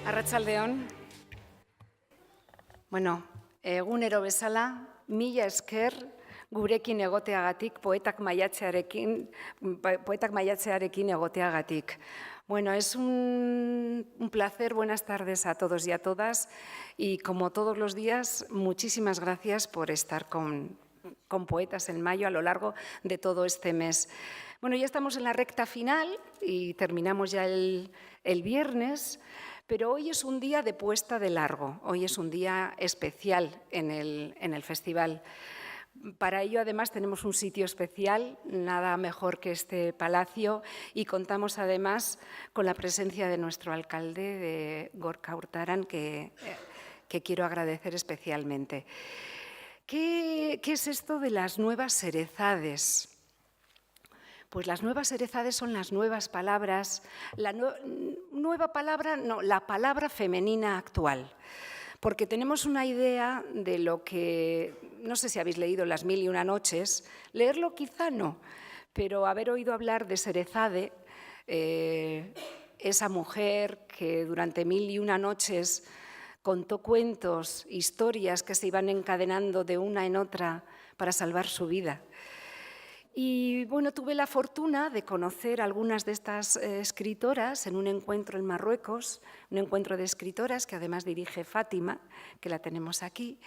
Arratsaldeon. Bueno, egunero bezala, mila esker gurekin egoteagatik, poetak maiatzearekin egoteagatik. Bueno, es un placer, buenas tardes a todos y a todas, y como todos los días, muchísimas gracias por estar con Poetas en Mayo a lo largo de todo este mes. Bueno, ya estamos en la recta final y terminamos ya el viernes, pero hoy es un día de puesta de largo, hoy es un día especial en el festival. Para ello, además, tenemos un sitio especial, nada mejor que este palacio, y contamos, además, con la presencia de nuestro alcalde, de Gorka Urtaran, que quiero agradecer especialmente. ¿Qué es esto de las nuevas Serezades? Pues las nuevas Serezades son las nuevas palabras, la palabra femenina actual. Porque tenemos una idea de lo que, no sé si habéis leído Las mil y una noches, leerlo quizá no, pero haber oído hablar de Serezade, esa mujer que durante 1001 noches contó cuentos, historias que se iban encadenando de una en otra para salvar su vida. Y bueno, tuve la fortuna de conocer a algunas de estas escritoras en un encuentro en Marruecos, un encuentro de escritoras que además dirige Fátima, que la tenemos aquí,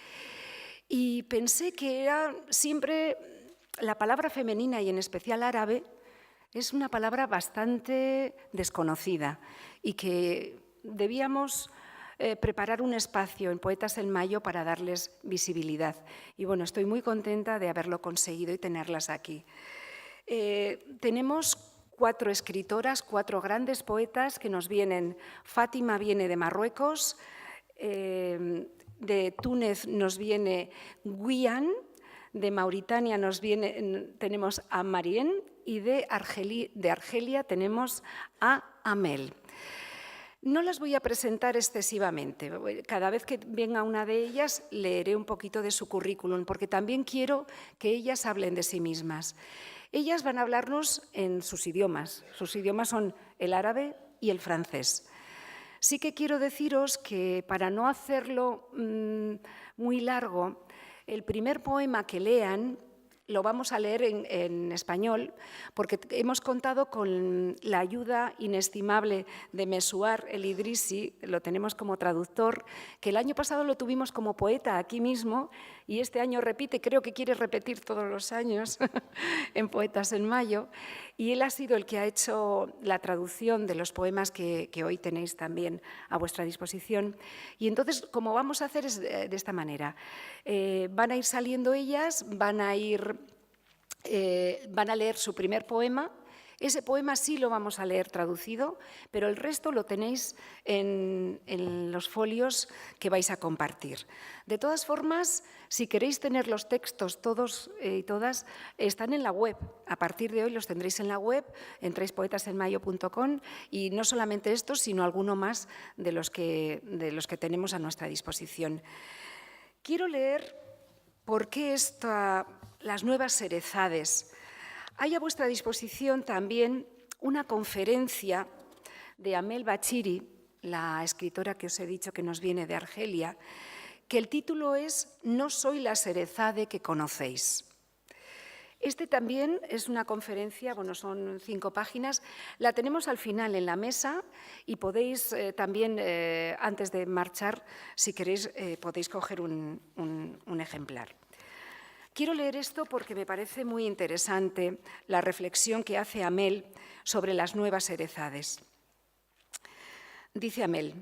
y pensé que era siempre la palabra femenina y en especial árabe es una palabra bastante desconocida y que debíamos preparar un espacio en Poetas en Mayo para darles visibilidad. Y bueno, estoy muy contenta de haberlo conseguido y tenerlas aquí. Tenemos 4 escritoras, 4 grandes poetas que nos vienen. Fátima viene de Marruecos, de Túnez nos viene Guian, de Mauritania tenemos a Marien y de Argelia tenemos a Amel. No las voy a presentar excesivamente. Cada vez que venga una de ellas leeré un poquito de su currículum, porque también quiero que ellas hablen de sí mismas. Ellas van a hablarnos en sus idiomas. Sus idiomas son el árabe y el francés. Sí que quiero deciros que, para no hacerlo muy largo, el primer poema que lean lo vamos a leer en español, porque hemos contado con la ayuda inestimable de Mesuar El Idrisi, lo tenemos como traductor, que el año pasado lo tuvimos como poeta aquí mismo y este año repite, creo que quiere repetir todos los años en Poetas en Mayo, y él ha sido el que ha hecho la traducción de los poemas que hoy tenéis también a vuestra disposición. Y entonces, como vamos a hacer es de esta manera. Van a ir saliendo ellas, van a leer su primer poema. Ese poema sí lo vamos a leer traducido, pero el resto lo tenéis en los folios que vais a compartir. De todas formas, si queréis tener los textos todos y todas, están en la web. A partir de hoy los tendréis en la web, entráis poetasenmayo.com, y no solamente estos, sino alguno más de los que tenemos a nuestra disposición. Quiero leer por qué las nuevas Serezades. Hay a vuestra disposición también una conferencia de Amel Bachiri, la escritora que os he dicho que nos viene de Argelia, que el título es «No soy la Serezade que conocéis». Este también es una conferencia, bueno, son 5 páginas, la tenemos al final en la mesa y podéis también, antes de marchar, si queréis, podéis coger un ejemplar. Quiero leer esto porque me parece muy interesante la reflexión que hace Amel sobre las nuevas Serezades. Dice Amel,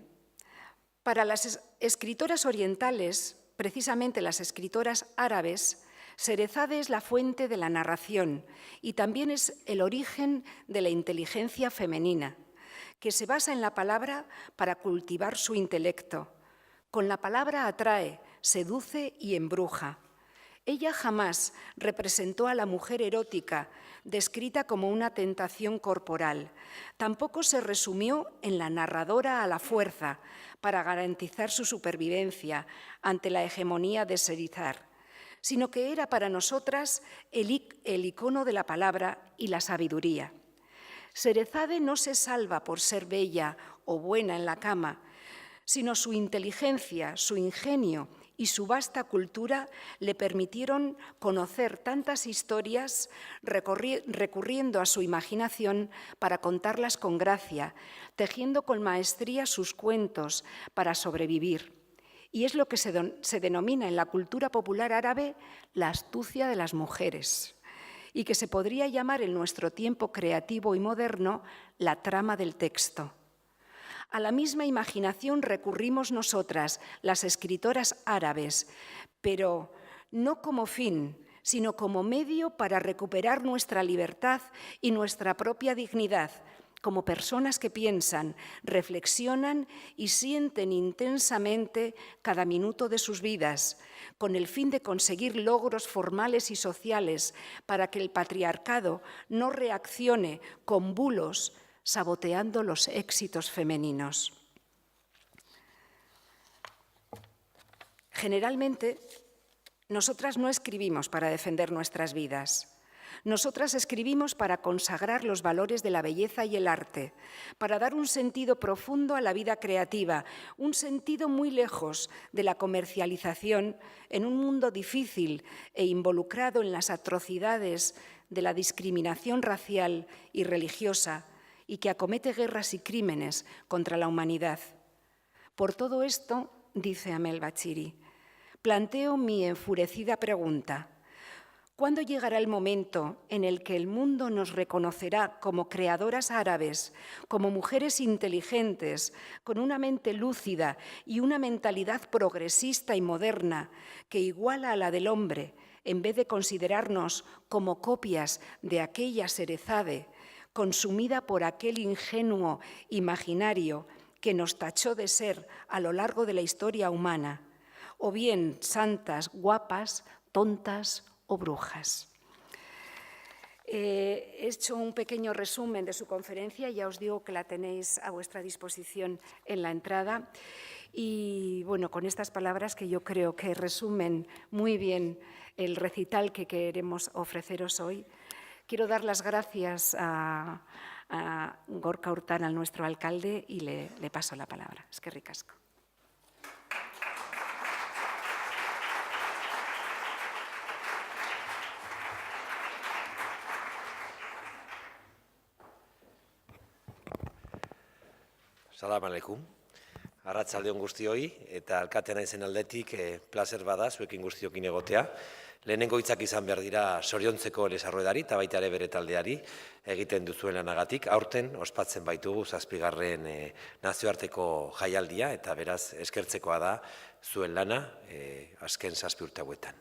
para las escritoras orientales, precisamente las escritoras árabes, Serezade es la fuente de la narración y también es el origen de la inteligencia femenina, que se basa en la palabra para cultivar su intelecto. Con la palabra atrae, seduce y embruja. Ella jamás representó a la mujer erótica, descrita como una tentación corporal. Tampoco se resumió en la narradora a la fuerza para garantizar su supervivencia ante la hegemonía de Serizar, sino que era para nosotras el icono de la palabra y la sabiduría. Serezade no se salva por ser bella o buena en la cama, sino su inteligencia, su ingenio y su vasta cultura le permitieron conocer tantas historias recurriendo a su imaginación para contarlas con gracia, tejiendo con maestría sus cuentos para sobrevivir. Y es lo que se denomina en la cultura popular árabe la astucia de las mujeres, y que se podría llamar en nuestro tiempo creativo y moderno la trama del texto. A la misma imaginación recurrimos nosotras, las escritoras árabes, pero no como fin, sino como medio para recuperar nuestra libertad y nuestra propia dignidad, como personas que piensan, reflexionan y sienten intensamente cada minuto de sus vidas, con el fin de conseguir logros formales y sociales para que el patriarcado no reaccione con bulos, saboteando los éxitos femeninos. Generalmente, nosotras no escribimos para defender nuestras vidas. Nosotras escribimos para consagrar los valores de la belleza y el arte, para dar un sentido profundo a la vida creativa, un sentido muy lejos de la comercialización en un mundo difícil e involucrado en las atrocidades de la discriminación racial y religiosa, y que acomete guerras y crímenes contra la humanidad. Por todo esto, dice Amel Bachiri, planteo mi enfurecida pregunta: ¿cuándo llegará el momento en el que el mundo nos reconocerá como creadoras árabes, como mujeres inteligentes, con una mente lúcida y una mentalidad progresista y moderna que iguala a la del hombre, en vez de considerarnos como copias de aquella Sherezade, consumida por aquel ingenuo imaginario que nos tachó de ser a lo largo de la historia humana, o bien santas, guapas, tontas o brujas? He hecho un pequeño resumen de su conferencia, ya os digo que la tenéis a vuestra disposición en la entrada. Y bueno, con estas palabras que yo creo que resumen muy bien el recital que queremos ofreceros hoy, quiero dar las gracias a Gorka Urtán, al nuestro alcalde, y le paso la palabra. Eskerrik asko. Salam aleikum. Arratsaldeon guztioi, eta alkate naizen aldetik plazer bada zuekin guztiokin egotea. Lehenengo hitzak izan behar dira zoriontzeko Lesarruedari eta baita ere bere taldeari egiten duzuen lanagatik. Aurten ospatzen baitugu 7. nazioarteko jaialdia, eta beraz eskertzekoa da zuen lana azken 7 urte hauetan.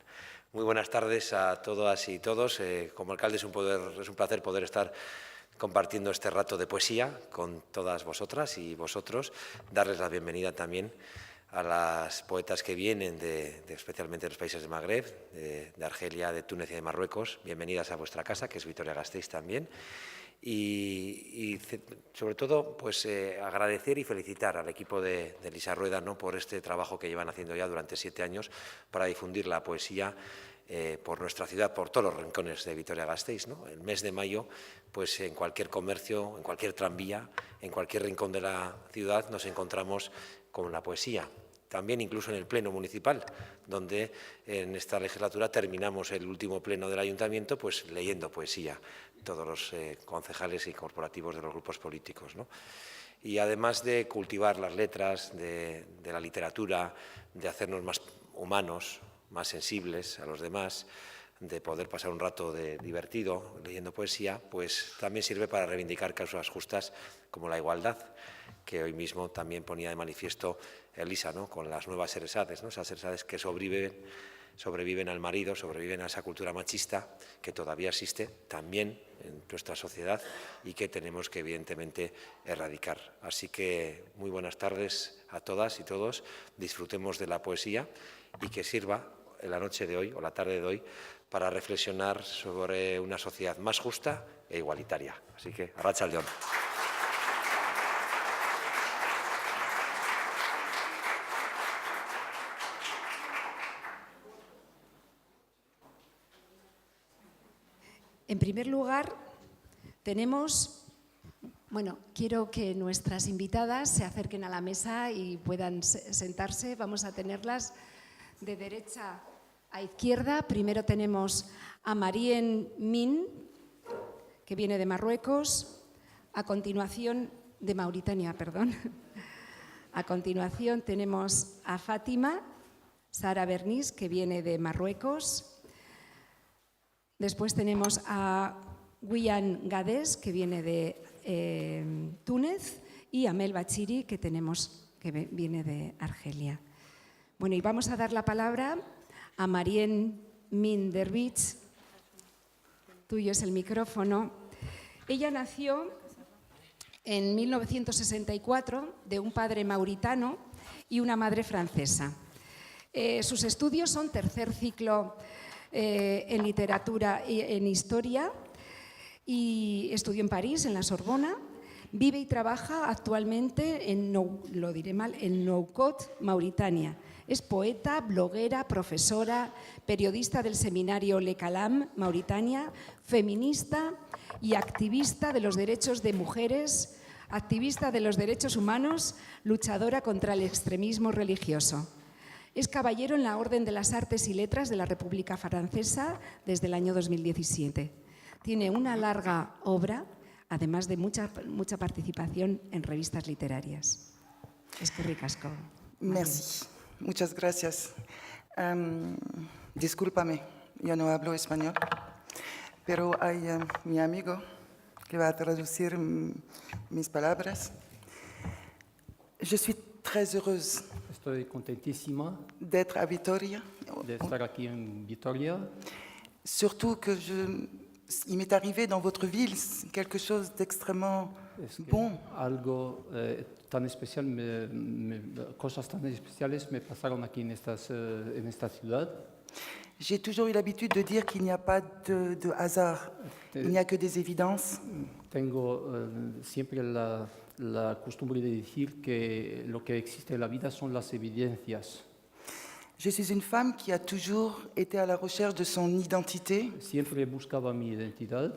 Muy buenas tardes a todas y todos. Como alcalde es un placer poder estar compartiendo este rato de poesía con todas vosotras y vosotros, darles la bienvenida también a las poetas que vienen especialmente de los países de Magreb, de Argelia, de Túnez y de Marruecos. Bienvenidas a vuestra casa, que es Vitoria-Gasteiz también. Y sobre todo, pues agradecer y felicitar al equipo de Lisarrueda, ¿no?, por este trabajo que llevan haciendo ya durante 7 años para difundir la poesía por nuestra ciudad, por todos los rincones de Vitoria-Gasteiz, ¿no? El mes de mayo, pues en cualquier comercio, en cualquier tranvía, en cualquier rincón de la ciudad nos encontramos con la poesía. También incluso en el pleno municipal, donde en esta legislatura terminamos el último pleno del ayuntamiento pues leyendo poesía, todos los concejales y corporativos de los grupos políticos, ¿no? Y además de cultivar las letras, de la literatura, de hacernos más humanos, más sensibles a los demás, de poder pasar un rato divertido leyendo poesía, pues también sirve para reivindicar causas justas como la igualdad, que hoy mismo también ponía de manifiesto Elisa, ¿no?, con las nuevas Sherezades, ¿no?, esas Sherezades que sobreviven al marido, sobreviven a esa cultura machista que todavía existe también en nuestra sociedad y que tenemos que evidentemente erradicar. Así que muy buenas tardes a todas y todos, disfrutemos de la poesía y que sirva en la noche de hoy o la tarde de hoy para reflexionar sobre una sociedad más justa e igualitaria. Así que, arratsaldeon. En primer lugar, tenemos Bueno, quiero que nuestras invitadas se acerquen a la mesa y puedan sentarse. Vamos a tenerlas de derecha a izquierda. Primero tenemos a Marien Min, que viene de Marruecos. A continuación, de Mauritania, perdón. A continuación tenemos a Fátima Sara Bernis, que viene de Marruecos. Después tenemos a Guyan Gades, que viene de Túnez, y a Mel Bachiri, que viene de Argelia. Bueno, y vamos a dar la palabra a Marien Min Dervich. Tuyo es el micrófono. Ella nació en 1964 de un padre mauritano y una madre francesa. Sus estudios son tercer ciclo en literatura y en historia, y estudió en París, en la Sorbona. Vive y trabaja actualmente en Nouakchott, Mauritania. Es poeta, bloguera, profesora, periodista del seminario Le Kalam, Mauritania, feminista y activista de los derechos de mujeres, activista de los derechos humanos, luchadora contra el extremismo religioso. Es caballero en la Orden de las Artes y Letras de la República Francesa desde el año 2017. Tiene una larga obra, además de mucha participación en revistas literarias. Eskerrik asko. Merci. Muchas gracias. Discúlpame, yo no hablo español, pero hay mi amigo que va a traducir mis palabras. Je suis très heureuse Estoy contentísima d'être à Vitoria, de estar aquí en Vitoria, surtout que il m'est arrivé dans votre ville quelque chose d'extrêmement bon. algo tan especial, cosas tan especiales me pasaron aquí en esta ciudad. J'ai toujours eu l'habitude de dire qu'il n'y a pas de hasard, il n'y a que des évidences. Tengo siempre la costumbre de decir que lo que existe en la vida son las evidencias. Je suis une femme qui a toujours été à la recherche de son identité, Siempre buscaba mi identidad.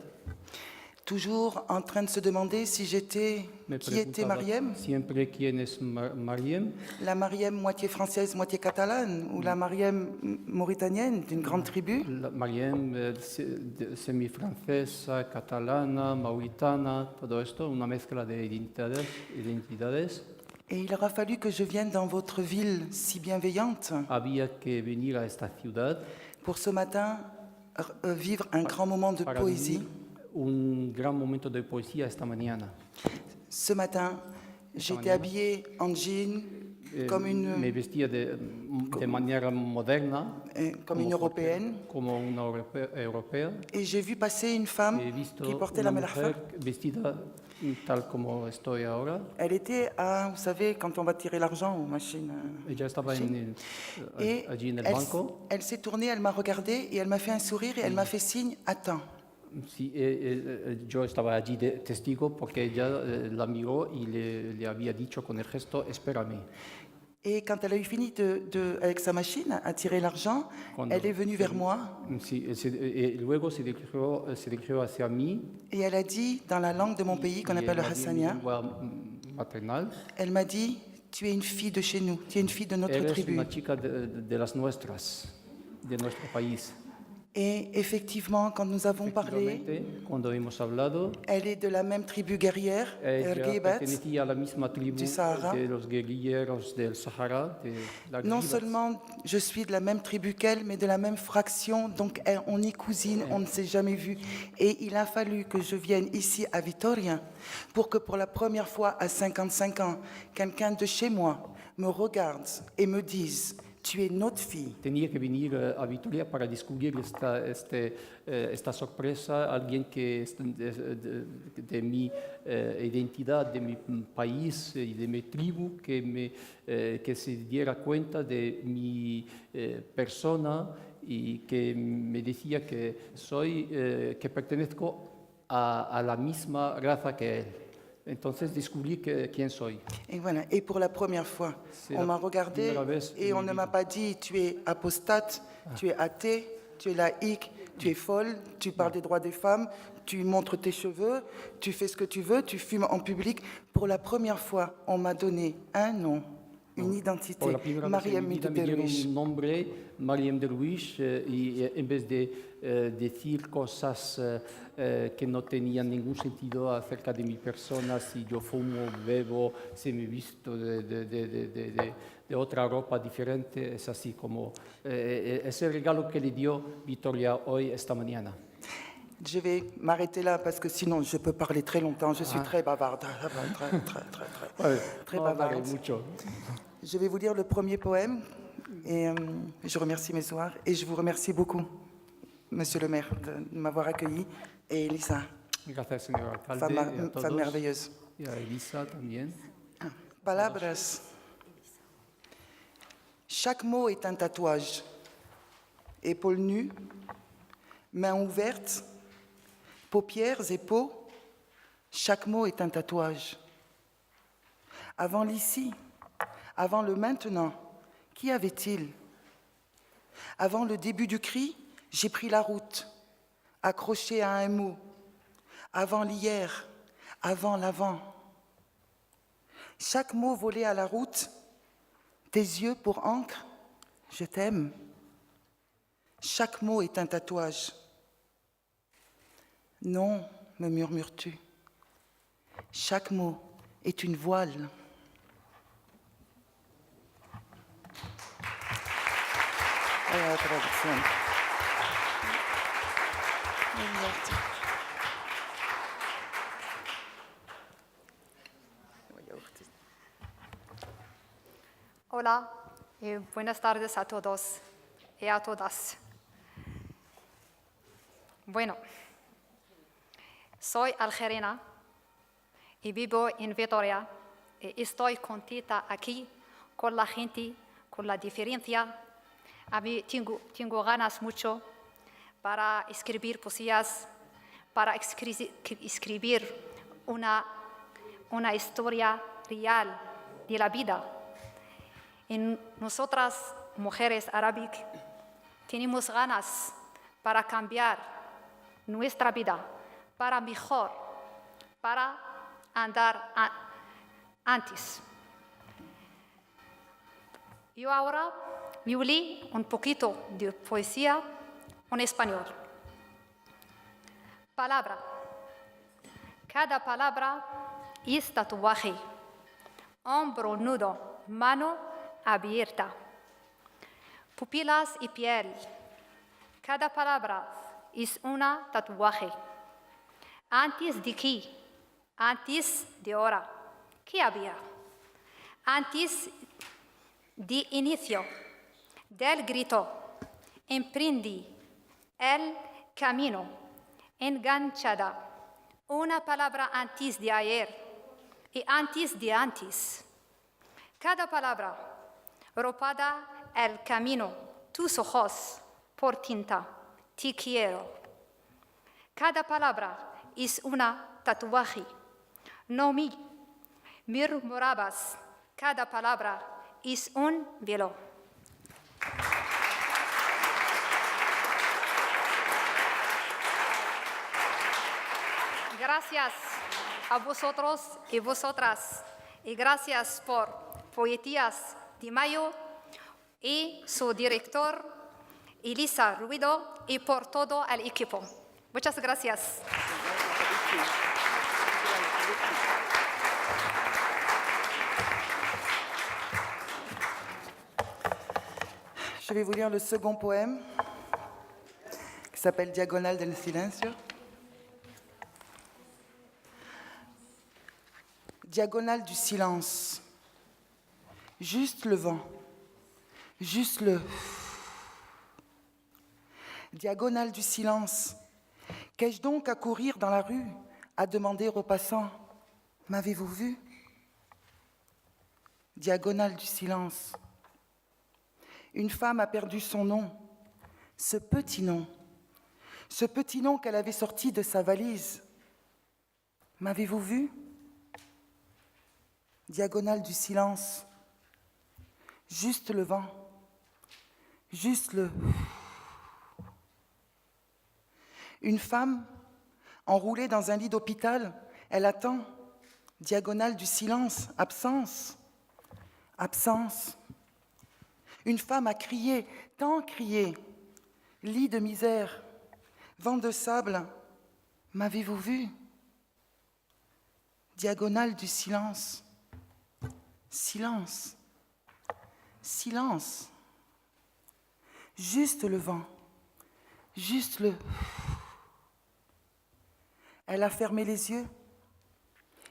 toujours en train de se demander si j'étais, Me qui était preguntaba Mariem, siempre quién es Mariem, la Mariem moitié française, moitié catalane, ou la Mariem mauritanienne d'une grande tribu. la Mariem semifrancesa, catalana, mauritana, todo esto, una mezcla de identidades. Et il aura fallu que je vienne dans votre ville si bienveillante Había que venir a esta ciudad pour ce matin vivre un grand moment de para poésie. vivir un gran momento de poesía esta mañana. Ce matin, j'étais habillée en jean, comme Me une, vestía de manera moderna, comme une européenne, como una europea. et j'ai vu passer une femme He visto qui portait una la melfa. mujer vestida tal como estoy ahora. Elle était à, vous savez, quand on va tirer l'argent aux machines. Ella estaba Et allí en el elle, banco. elle s'est tournée, elle m'a regardée et elle m'a fait un sourire et elle m'a fait signe, attends. Sí, yo estaba allí de testigo porque ella la miró y le había dicho con el gesto, espérame. Et quand elle a eu fini avec sa machine à tirer l'argent, elle est venue vers moi Sí, luego se dirigió hacia mí. et elle a dit, dans la langue de mon pays qu'on y appelle le en mi Hassania, lengua maternal, elle m'a dit, tu es une fille de chez nous, tu es une fille de notre eres tribu. una chica de las nuestras, de nuestro país. Et effectivement, quand nous avons parlé, Efectivamente, cuando hemos hablado, elle est de la même tribu guerrière, ella Erguebat. pertenecía a la misma tribu du Sahara. de los guerrilleros del Sahara. De la Non Guerrilla. seulement je suis de la même tribu qu'elle, mais de la même fraction, donc on est cousine, on ne s'est jamais vu. Et il a fallu que je vienne ici à Vitoria pour que pour la première fois à 55 ans, quelqu'un de chez moi me regarde et me dise « tu es notre fille ». Tenía que venir a Vitoria para descubrir esta sorpresa, alguien que es de mi identidad, de mi país y de mi tribu, que se diera cuenta de mi persona y que me decía que que pertenezco a la misma raza que él. Entonces descubrí quién soy. Et voilà. Et pour la première fois, C'est on la m'a regardé première vez et de on ma ne vie. m'a pas dit tu es apostate, tu es athée. tu es laïque, tu es folle, tu parles des droits des femmes, tu montres tes cheveux, tu fais ce que tu veux, tu fumes en public. Pour la première fois, on m'a donné un nom, une identité, Por la primera vez en Mariam mi vida me de dieron Ruiz. un nombre, Mariam Derwish, y en vez de decir cosas que no tenían ningún sentido acerca de mi persona, si yo fumo, bebo, si me visto de otra ropa diferente, es así como es el regalo que le dio Victoria hoy, esta mañana. Je vais m'arrêter là parce que sinon je peux parler très longtemps. Je suis très bavarde, très No hablaré bavarde. mucho. Je vais vous lire le premier poème et je remercie mes soirs et je vous remercie beaucoup, Monsieur le maire, de m'avoir accueilli et Elisa, Gracias, señor alcalde, femme, y a todos, femme merveilleuse. y a Elisa también. Palabras. Chaque mot est un tatouage. Épaules nues, mains ouvertes, paupières et peau. Chaque mot est un tatouage. Avant l'ici, avant le maintenant, qu'y avait-il? Avant le début du cri, j'ai pris la route, accroché à un mot. Avant l'hier, avant l'avant. Chaque mot volé à la route, tes yeux pour encre, je t'aime. Chaque mot est un tatouage. Non, me murmures-tu. Chaque mot est une voile. Voilà la traduction. Hola y buenas tardes a todos y a todas. Bueno, soy algerina y vivo en Vitoria y estoy contenta aquí con la gente, con la diferencia. A mí tengo ganas mucho para escribir poesías, para escribir una historia real de la vida. Y nosotras, mujeres árabes, tenemos ganas para cambiar nuestra vida, para mejor, para andar antes. Yo ahora me leí un poquito de poesía en español. Palabra. Cada palabra es tatuaje. Hombro nudo, mano abierta. Pupilas y piel. Cada palabra es una tatuaje. Antes de qué, antes de ahora, ¿qué había? Antes de inicio, del grito, emprendí el camino, enganchada, una palabra antes de ayer y antes de antes. Cada palabra, ropada el camino, tus ojos, por tinta, te quiero. Cada palabra es una tatuaje. No me murmurabas, cada palabra es un velo. Gracias a vosotros y vosotras, y gracias por Poetías de Mayo y su director, Elisa Ruido, y por todo el equipo. Muchas gracias. Je vais vous lire le second poème qui s'appelle Diagonale del Silencio. Diagonale du silence. Juste le vent. Juste le... Diagonale du silence. Qu'ai-je donc à courir dans la rue, à demander aux passants, m'avez-vous vu? Diagonale du silence. Une femme a perdu son nom, ce petit nom qu'elle avait sorti de sa valise. M'avez-vous vu? Diagonale du silence. Juste le vent. Juste le... Une femme enroulée dans un lit d'hôpital, elle attend. Diagonale du silence, absence, absence. Une femme a crié, tant crié. Lit de misère, vent de sable, m'avez-vous vu? Diagonale du silence, silence, silence. Juste le vent, juste le... Elle a fermé les yeux,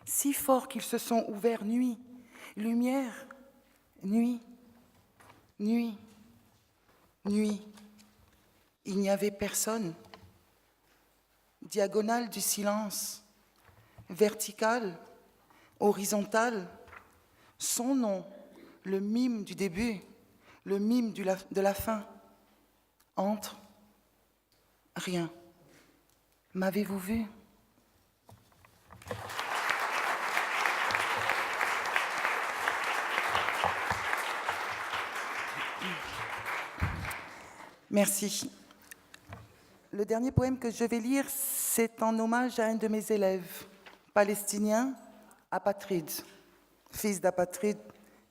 si fort qu'ils se sont ouverts nuit, lumière, nuit, nuit, nuit. Il n'y avait personne. Diagonale du silence, verticale, horizontale, son nom, le mime du début, le mime de la fin. Entre, rien. M'avez-vous vu? Merci. Le dernier poème que je vais lire, c'est en hommage à un de mes élèves, palestinien, apatride, fils d'apatride,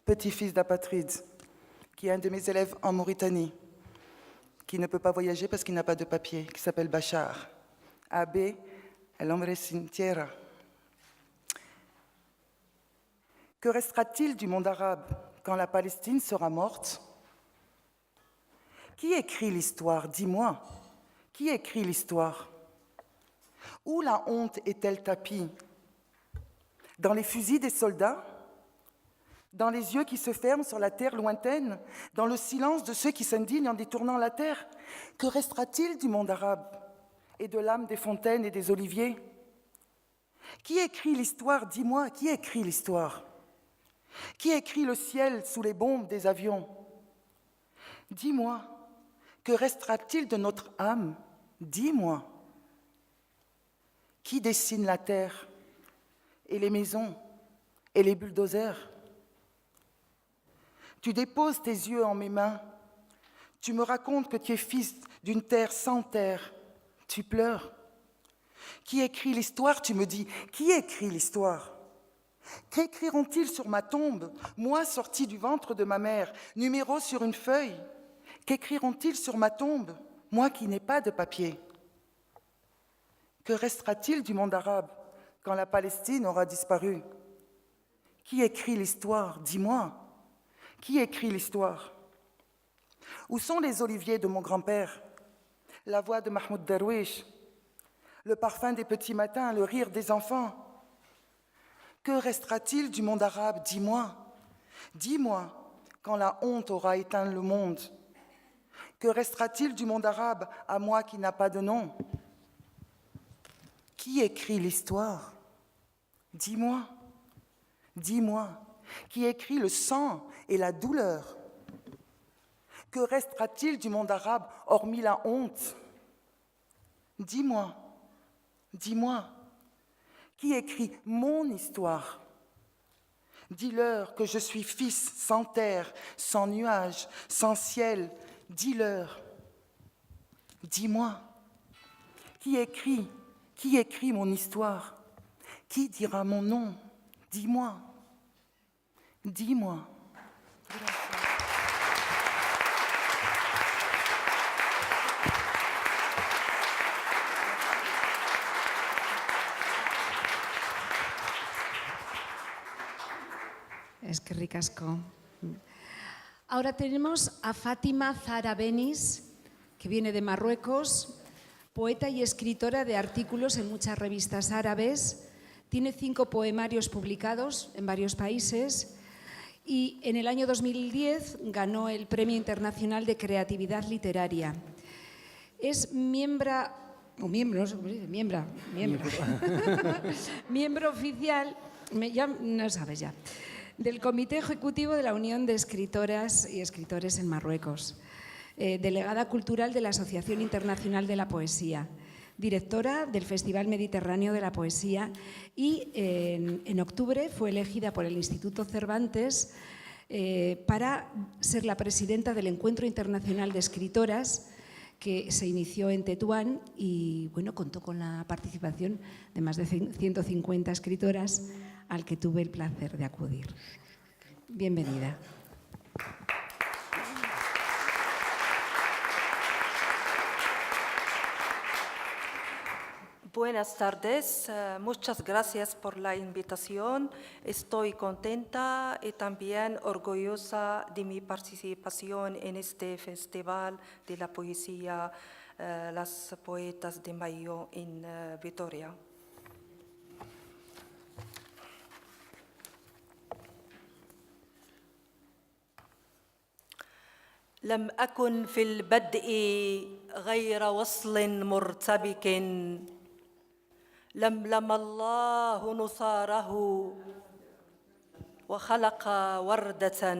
petit-fils d'apatride, qui est un de mes élèves en Mauritanie, qui ne peut pas voyager parce qu'il n'a pas de papier, qui s'appelle Bachar. Abbé El Hombre Sin Tierra. Que restera-t-il du monde arabe quand la Palestine sera morte? Qui écrit l'histoire? Dis-moi. Qui écrit l'histoire? Où la honte est-elle tapie? Dans les fusils des soldats? Dans les yeux qui se ferment sur la terre lointaine? Dans le silence de ceux qui s'indignent en détournant la terre? Que restera-t-il du monde arabe et de l'âme des fontaines et des oliviers? Qui écrit l'histoire? Dis-moi, qui écrit l'histoire? Qui écrit le ciel sous les bombes des avions? Dis-moi, que restera-t-il de notre âme? Dis-moi. Qui dessine la terre et les maisons et les bulldozers? Tu déposes tes yeux en mes mains. Tu me racontes que tu es fils d'une terre sans terre. Tu pleures. Qui écrit l'histoire? Tu me dis. Qui écrit l'histoire? Qu'écriront-ils sur ma tombe, moi sorti du ventre de ma mère, numéro sur une feuille? Qu'écriront-ils sur ma tombe, moi qui n'ai pas de papier? Que restera-t-il du monde arabe quand la Palestine aura disparu? Qui écrit l'histoire? Dis-moi. Qui écrit l'histoire? Où sont les oliviers de mon grand-père? La voix de Mahmoud Darwish? Le parfum des petits matins, le rire des enfants? Que restera-t-il du monde arabe? Dis-moi. Dis-moi, quand la honte aura éteint le monde. Que restera-t-il du monde arabe à moi qui n'a pas de nom? Qui écrit l'histoire? Dis-moi. Dis-moi. Qui écrit le sang et la douleur? Que restera-t-il du monde arabe hormis la honte? Dis-moi. Dis-moi. Qui écrit mon histoire? Dis-leur que je suis fils sans terre, sans nuages, sans ciel. Dis-leur. Dis-moi. Qui écrit mon histoire? Qui dira mon nom? Dis-moi. Dis-moi. Es que ricasco. Ahora tenemos a Fátima Zahra Benis, que viene de Marruecos, poeta y escritora de artículos en muchas revistas árabes. Tiene 5 poemarios publicados en varios países y en el año 2010 ganó el Premio Internacional de Creatividad Literaria. Es miembro oficial, ya no sabes ya, del Comité Ejecutivo de la Unión de Escritoras y Escritores en Marruecos, delegada cultural de la Asociación Internacional de la Poesía, directora del Festival Mediterráneo de la Poesía y en octubre fue elegida por el Instituto Cervantes para ser la presidenta del Encuentro Internacional de Escritoras, que se inició en Tetuán y bueno, contó con la participación de más de 150 escritoras al que tuve el placer de acudir. Bienvenida. Buenas tardes, muchas gracias por la invitación. Estoy contenta y también orgullosa de mi participación en este Festival de la Poesía, las Poetas de Mayo en Vitoria. لم أكن في البدء غير وصل مرتبك لملم الله نثاره وخلق وردة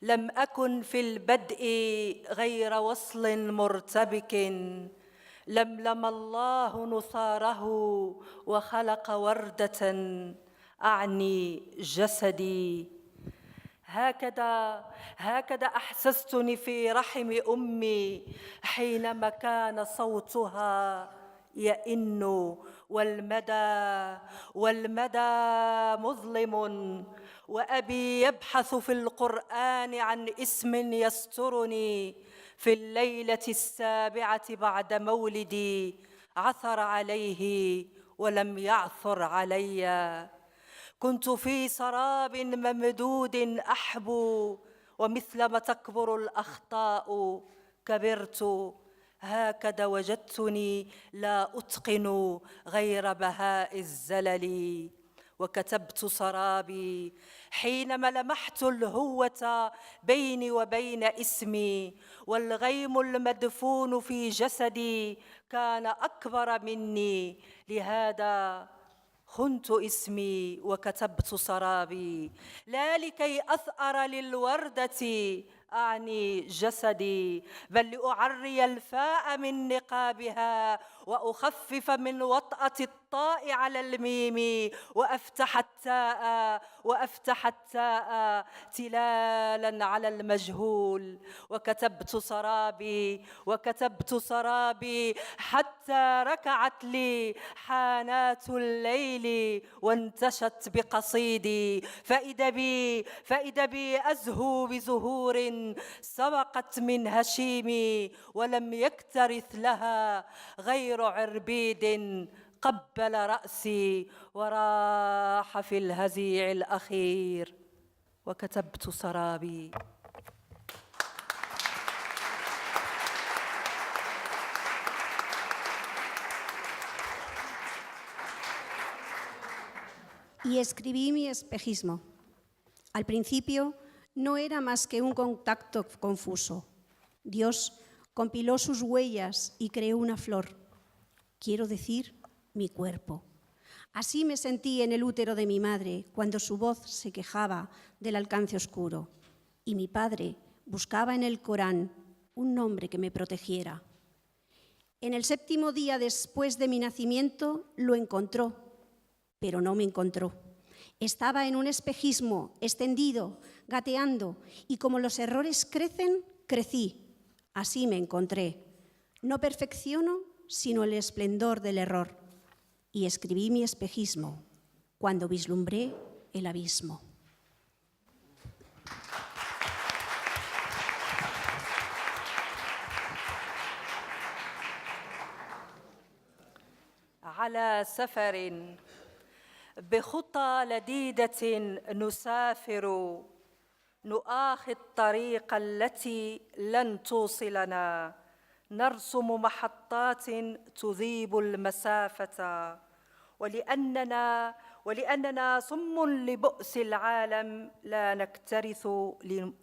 لم أكن في البدء غير وصل مرتبك لملم الله نثاره وخلق وردة أعني جسدي هكذا أحسستني في رحم أمي حينما كان صوتها يئن والمدى مظلم وأبي يبحث في القرآن عن اسم يسترني في الليلة السابعة بعد مولدي عثر عليه ولم يعثر علي كنت في سراب ممدود أحبو ومثلما تكبر الأخطاء كبرت هكذا وجدتني لا أتقن غير بهاء الزلل وكتبت سرابي حينما لمحت الهوة بيني وبين اسمي والغيم المدفون في جسدي كان أكبر مني لهذا خنت اسمي وكتبت سرابي لا لكي أثأر للوردة أعني جسدي بل لأعري الفاء من نقابها وأخفف من وطأة الطاء على الميم وأفتح التاء تلالا على المجهول وكتبت سرابي حتى ركعت لي حانات الليل وانتشت بقصيدي فإذا بي أزهو بزهور سبقت من هشيمي ولم يكترث لها غير عربيد قبل رأسي وراح في الهزيع الأخير وكتبت سرابي. Y escribí mi espejismo. Al principio no era más que un contacto confuso. Dios compiló sus huellas y creó una flor. Quiero decir, mi cuerpo. Así me sentí en el útero de mi madre cuando su voz se quejaba del alcance oscuro y mi padre buscaba en el Corán un nombre que me protegiera. En el 7º día después de mi nacimiento lo encontró, pero no me encontró. Estaba en un espejismo, extendido, gateando, y como los errores crecen, crecí. Así me encontré. No perfecciono, sino el esplendor del error. Y escribí mi espejismo cuando vislumbré el abismo. على سفر بخطى لديدة نسافر نؤاخي الطريق التي لن توصلنا نرسم محطات تذيب المسافة ولأننا صم لبؤس العالم لا نكترث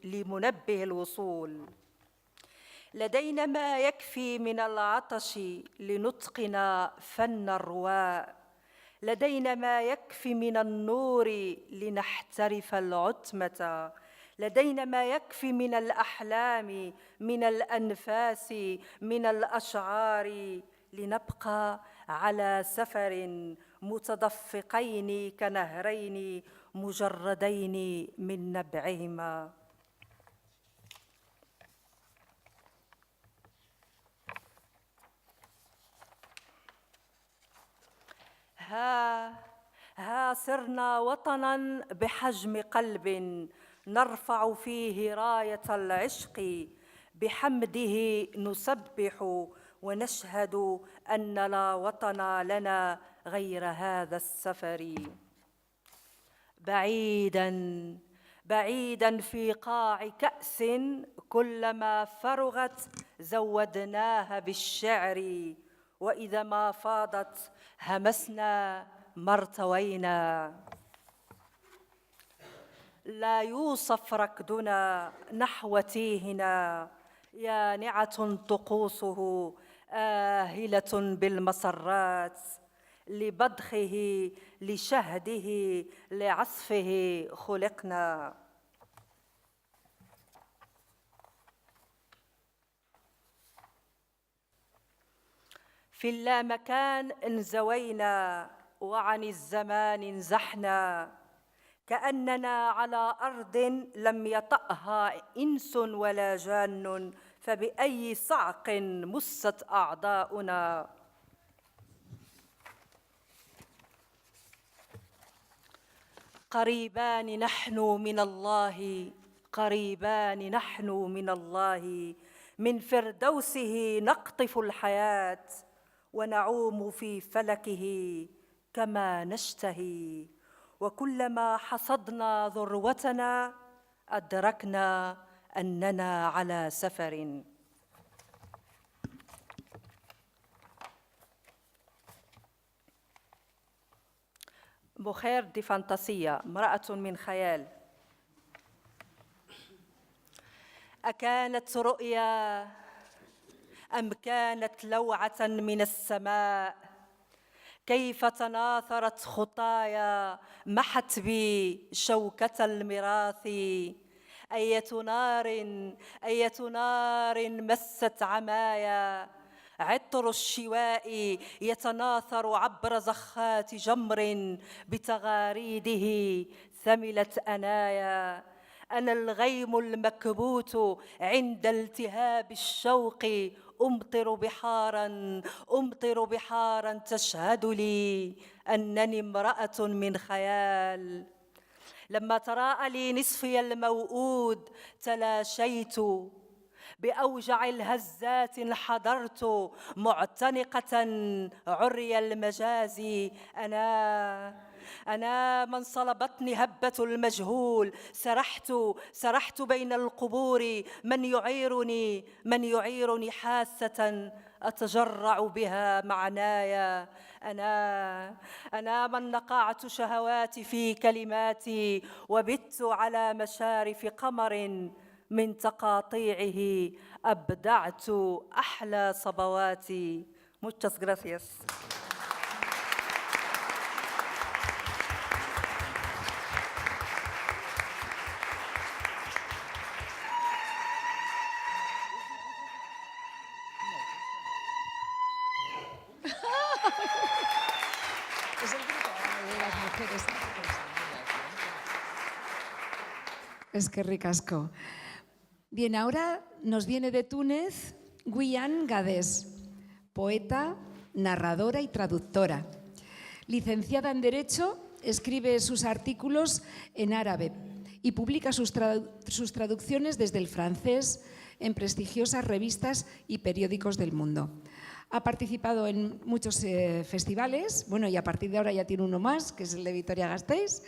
لمنبه الوصول لدينا ما يكفي من العطش لنتقن فن الرواء، لدينا ما يكفي من النور لنحترف العتمة، لدينا ما يكفي من الأحلام، من الأنفاس، من الأشعار، لنبقى على سفر متدفقين كنهرين مجردين من نبعهما. ها صرنا وطناً بحجم قلب نرفع فيه راية العشق، بحمده نسبح ونشهد أن لا وطن لنا غير هذا السفر. بعيداً بعيداً في قاع كأس كلما فرغت زودناها بالشعر، وإذا ما فاضت همسنا ما ارتوينا. لا يوصف ركضنا نحو تيهنا، يانعة طقوسه آهلة بالمسرات، لبدخه لشهده لعصفه خلقنا. في اللامكان انزوينا وعن الزمان انزحنا، كأننا على أرض لم يطأها إنس ولا جان، فبأي صعق مست أعضاؤنا. قريبان نحن من الله، قريبان نحن من الله، من فردوسه نقطف الحياة ونعوم في فلكه كما نشتهي، وكلما حصدنا ذروتنا أدركنا أننا على سفر. بخير دي فانتاسية، امرأة من خيال. أكانت رؤيا أم كانت لوعة من السماء؟ كيف تناثرت خطايا محت بي شوكة الميراث؟ أية نار مست عمايا، عطر الشواء يتناثر عبر زخات جمر، بتغاريده ثملت أنايا. أنا الغيم المكبوت عند التهاب الشوق، أمطر بحارا تشهد لي أنني امرأة من خيال. لما تراءى لي نصفي الموؤود تلاشيت، بأوجع الهزات انحدرت معتنقة عري المجاز. أنا من صلبتني هبة المجهول، سرحت بين القبور، من يعيرني حاسة أتجرع بها معناي. أنا من نقعت شهواتي في كلماتي، وبت على مشارف قمر، من تقاطيعه أبدعت أحلى صبواتي. Muchas gracias. Es el grupo de las mujeres. Es que ricasco. Bien, ahora nos viene de Túnez Guyán Gades, poeta, narradora y traductora. Licenciada en Derecho, escribe sus artículos en árabe y publica sus traducciones desde el francés en prestigiosas revistas y periódicos del mundo. Ha participado en muchos festivales, bueno, y a partir de ahora ya tiene uno más, que es el de Vitoria-Gasteiz,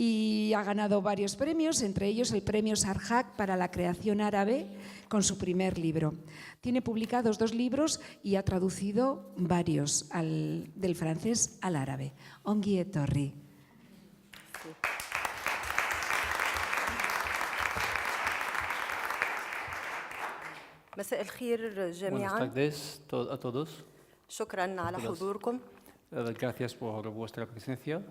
y ha ganado varios premios, entre ellos el premio Sarhak para la creación árabe con su primer libro. Tiene publicados 2 libros y ha traducido varios del francés al árabe. Ongi etorri. مساء الخير Buenas جميعا. tardes a todos. شكرا على todas. حضوركم. Gracias por vuestra presencia.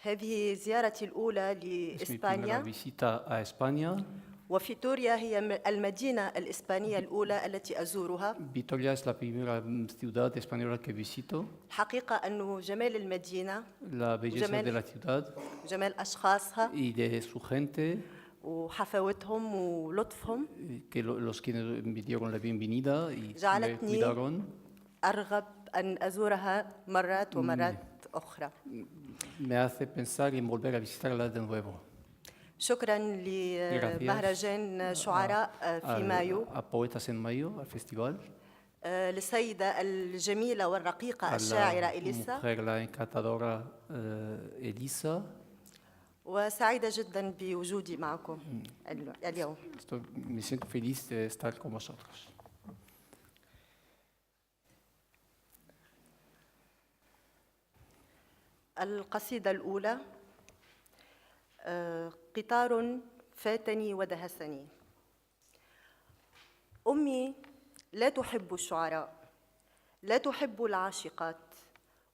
هذه زيارتي الأولى Es mi primera لإسبانيا، visita a España. وفيتوريا هي المدينة الإسبانية الأولى التي أزورها. Vitoria es la primera ciudad española que visito. الحقيقة أنه جمال المدينة La belleza de la ciudad جمال أشخاصها y de su gente, وحفاوتهم ولطفهم que los que me dieron la bienvenida y me جعلتني cuidaron, أرغب أن أزورها مرات ومرات أخرى. me hace pensar en volver a visitarla de nuevo. شكرا لمهرجان شعراء في مايو، A Poetas en Mayo, al festival, للسيدة الجميلة والرقيقة a الشاعرة la إليسا، mujer, la encantadora Elisa. وسعيدة جدا بوجودي معكم اليوم. Me siento feliz de estar con vosotros. القصيدة الأولى: قطار فاتني ودهسني. أمي لا تحب الشعراء، لا تحب العاشقات،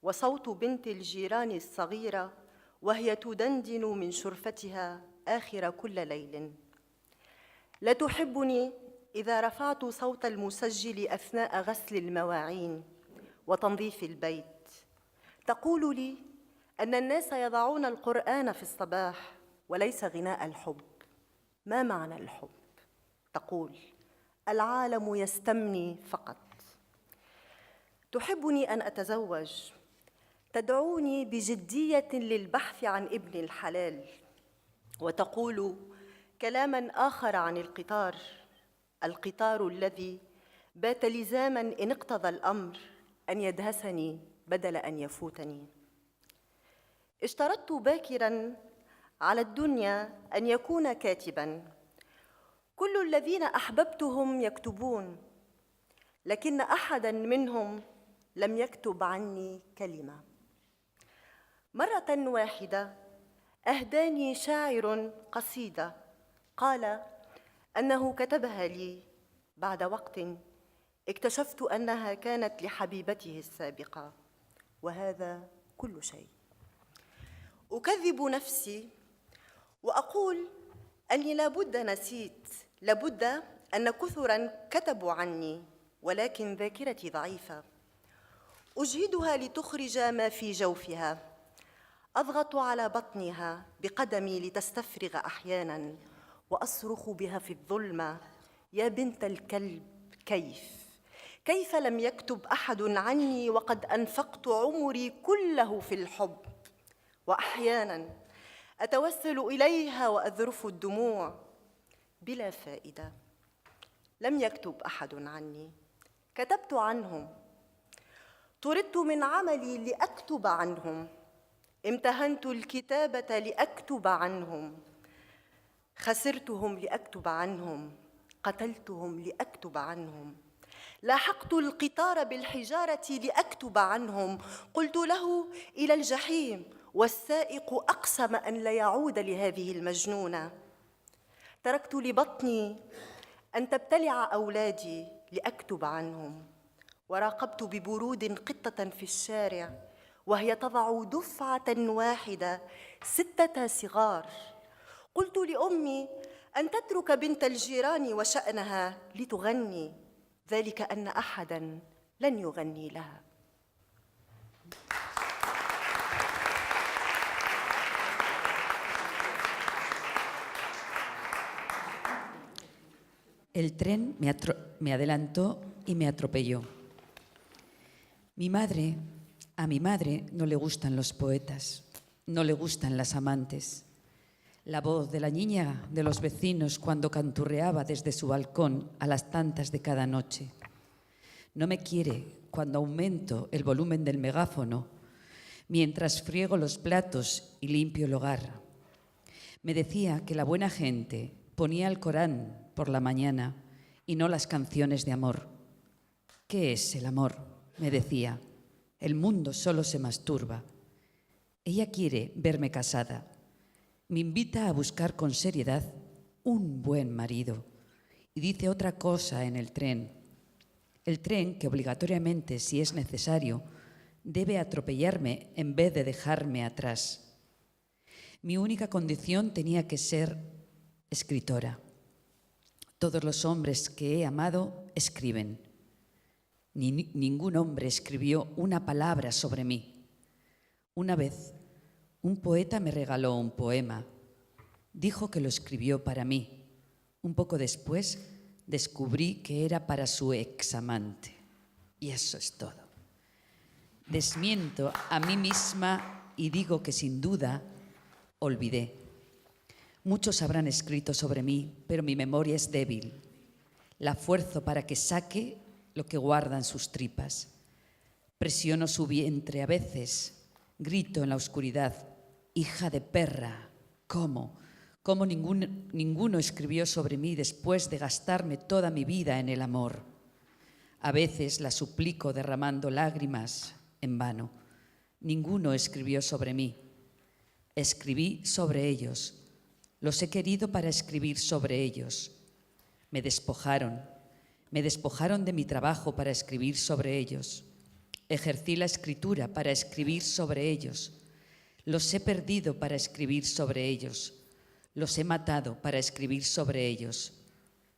وصوت بنت الجيران الصغيرة وهي تدندن من شرفتها آخر كل ليل. لا تحبني إذا رفعت صوت المسجل أثناء غسل المواعين وتنظيف البيت. تقول لي أن الناس يضعون القرآن في الصباح وليس غناء الحب. ما معنى الحب؟ تقول: العالم يستمني فقط. تحبني أن أتزوج، تدعوني بجدية للبحث عن ابن الحلال، وتقول كلاما آخر عن القطار، القطار الذي بات لزاما إن اقتضى الأمر أن يدهسني بدل أن يفوتني. اشترطت باكراً على الدنيا أن يكون كاتباً. كل الذين أحببتهم يكتبون، لكن أحداً منهم لم يكتب عني كلمة. مرة واحدة أهداني شاعر قصيدة قال أنه كتبها لي بعد وقت اكتشفت أنها كانت لحبيبته السابقة، وهذا كل شيء. أكذب نفسي وأقول أني لابد نسيت، لابد أن كثراً كتبوا عني، ولكن ذاكرتي ضعيفة. أجهدها لتخرج ما في جوفها، أضغط على بطنها بقدمي لتستفرغ أحياناً، وأصرخ بها في الظلمة: يا بنت الكلب، كيف لم يكتب أحد عني وقد أنفقت عمري كله في الحب؟ وأحياناً أتوسل إليها وأذرف الدموع بلا فائدة. لم يكتب أحد عني، كتبت عنهم. طردت من عملي لأكتب عنهم، امتهنت الكتابة لأكتب عنهم، خسرتهم لأكتب عنهم، قتلتهم لأكتب عنهم، لاحقت القطار بالحجارة لأكتب عنهم، قلت له إلى الجحيم، والسائق أقسم أن لا يعود لهذه المجنونة. تركت لبطني أن تبتلع أولادي لأكتب عنهم، وراقبت ببرود قطة في الشارع وهي تضع دفعة واحدة 6 صغار. قلت لأمي أن تترك بنت الجيران وشأنها لتغني، ذلك أن أحداً لن يغني لها. El tren me adelantó y me atropelló. A mi madre no le gustan los poetas, no le gustan las amantes. La voz de la niña de los vecinos cuando canturreaba desde su balcón a las tantas de cada noche. No me quiere cuando aumento el volumen del megáfono mientras friego los platos y limpio el hogar. Me decía que la buena gente ponía el Corán por la mañana y no las canciones de amor. ¿Qué es el amor?, me decía. El mundo solo se masturba. Ella quiere verme casada. Me invita a buscar con seriedad un buen marido y dice otra cosa en el tren. El tren que obligatoriamente, si es necesario, debe atropellarme en vez de dejarme atrás. Mi única condición tenía que ser escritora. Todos los hombres que he amado escriben. Ningún hombre escribió una palabra sobre mí. Una vez, un poeta me regaló un poema. Dijo que lo escribió para mí. Un poco después, descubrí que era para su examante. Y eso es todo. Desmiento a mí misma y digo que sin duda olvidé. Muchos habrán escrito sobre mí, pero mi memoria es débil. La fuerzo para que saque lo que guardan sus tripas. Presiono su vientre a veces, grito en la oscuridad, hija de perra, ¿cómo? ¿Cómo ninguno escribió sobre mí después de gastarme toda mi vida en el amor? A veces la suplico derramando lágrimas en vano. Ninguno escribió sobre mí. Escribí sobre ellos. Los he querido para escribir sobre ellos. Me despojaron de mi trabajo para escribir sobre ellos. Ejercí la escritura para escribir sobre ellos. Los he perdido para escribir sobre ellos. Los he matado para escribir sobre ellos.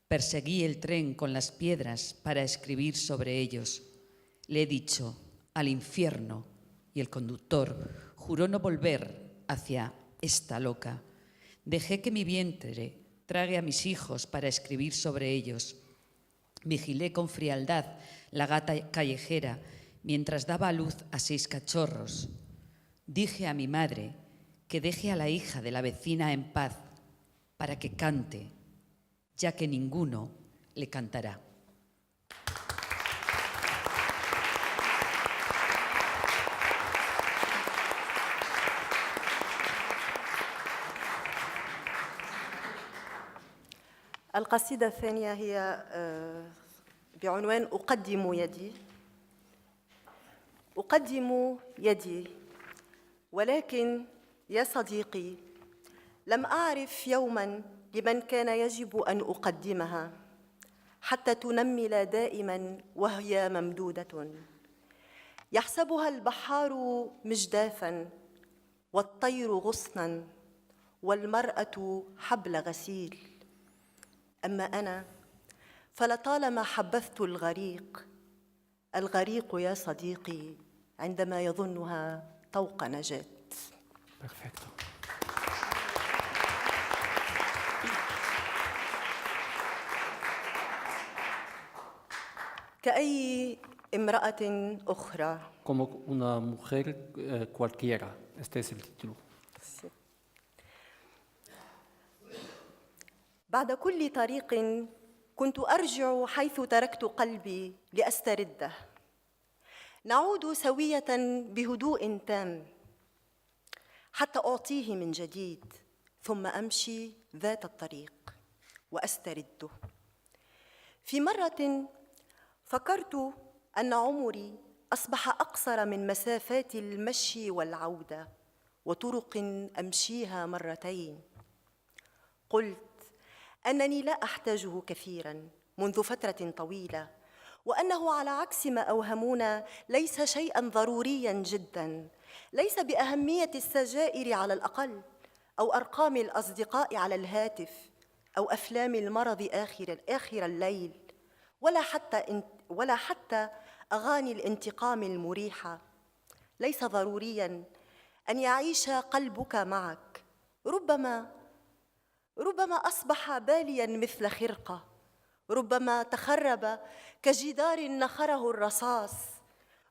Perseguí el tren con las piedras para escribir sobre ellos. Le he dicho al infierno y el conductor juró no volver hacia esta loca. Dejé que mi vientre trague a mis hijos para escribir sobre ellos. Vigilé con frialdad la gata callejera mientras daba a luz a 6 cachorros. Dije a mi madre que deje a la hija de la vecina en paz para que cante, ya que ninguno le cantará. القصيدة الثانية هي بعنوان أقدم يدي. أقدم يدي، ولكن يا صديقي لم أعرف يوماً لمن كان يجب أن أقدمها حتى تنمل دائماً وهي ممدودة. يحسبها البحار مجدافاً والطير غصناً والمرأة حبل غسيل. أما أنا فلطالما حبذت الغريق يا صديقي عندما يظنها طوق نجاة. Perfecto. كأي امرأة أخرى. Como una mujer cualquiera. Este es el título. بعد كل طريق كنت أرجع حيث تركت قلبي لأسترده. نعود سوية بهدوء تام حتى أعطيه من جديد، ثم أمشي ذات الطريق وأسترده. في مرة فكرت أن عمري أصبح أقصر من مسافات المشي والعودة وطرق أمشيها مرتين. قلت أنني لا أحتاجه كثيراً منذ فترة طويلة، وأنه على عكس ما أوهمونا ليس شيئاً ضرورياً جداً، ليس بأهمية السجائر على الأقل، أو أرقام الأصدقاء على الهاتف، أو أفلام المرض آخر الليل، ولا حتى أغاني الانتقام المريحة. ليس ضرورياً أن يعيش قلبك معك. ربما أصبح بالياً مثل خرقة، ربما تخرب كجدار نخره الرصاص،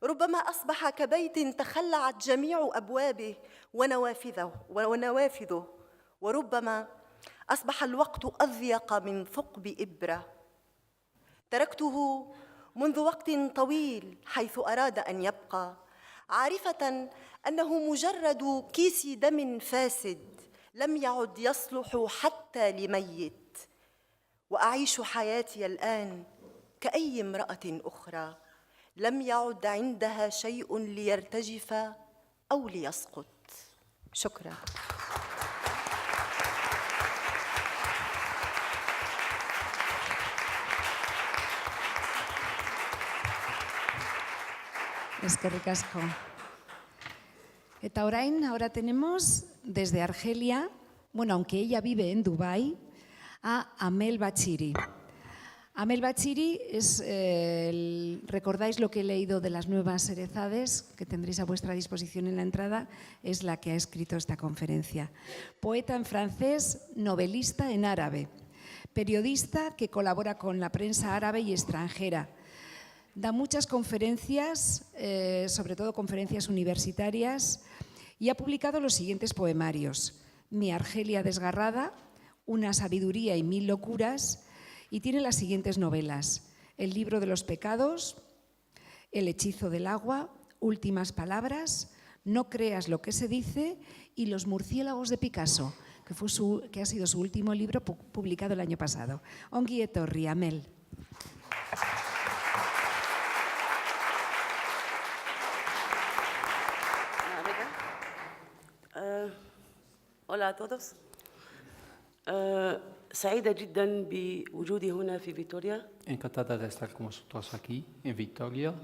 ربما أصبح كبيت تخلعت جميع أبوابه ونوافذه، وربما أصبح الوقت أضيق من ثقب إبرة. تركته منذ وقت طويل حيث أراد أن يبقى، عارفة أنه مجرد كيس دم فاسد لم يعد يصلح حتى لميت. وأعيش حياتي الآن كأي امرأة أخرى لم يعد عندها شيء ليرتجف أو ليسقط. شكراً. Eskerrik asko. Eta orain, ahora tenemos desde Argelia, bueno, aunque ella vive en Dubái, a Amel Bachiri. Amel Bachiri es, recordáis lo que he leído de las nuevas Erezades, que tendréis a vuestra disposición en la entrada, es la que ha escrito esta conferencia. Poeta en francés, novelista en árabe, periodista que colabora con la prensa árabe y extranjera. Da muchas conferencias, sobre todo conferencias universitarias, y ha publicado los siguientes poemarios: Mi Argelia desgarrada, Una sabiduría y 1000 locuras, y tiene las siguientes novelas: El libro de los pecados, El hechizo del agua, Últimas palabras, No creas lo que se dice y Los murciélagos de Picasso, que ha sido su último libro publicado el año pasado. Ongi etorri, Amel. Hola a todos. سعيدة جدا بوجودي هنا في فيتوريا. Encantada de estar con vosotros aquí en Vitoria.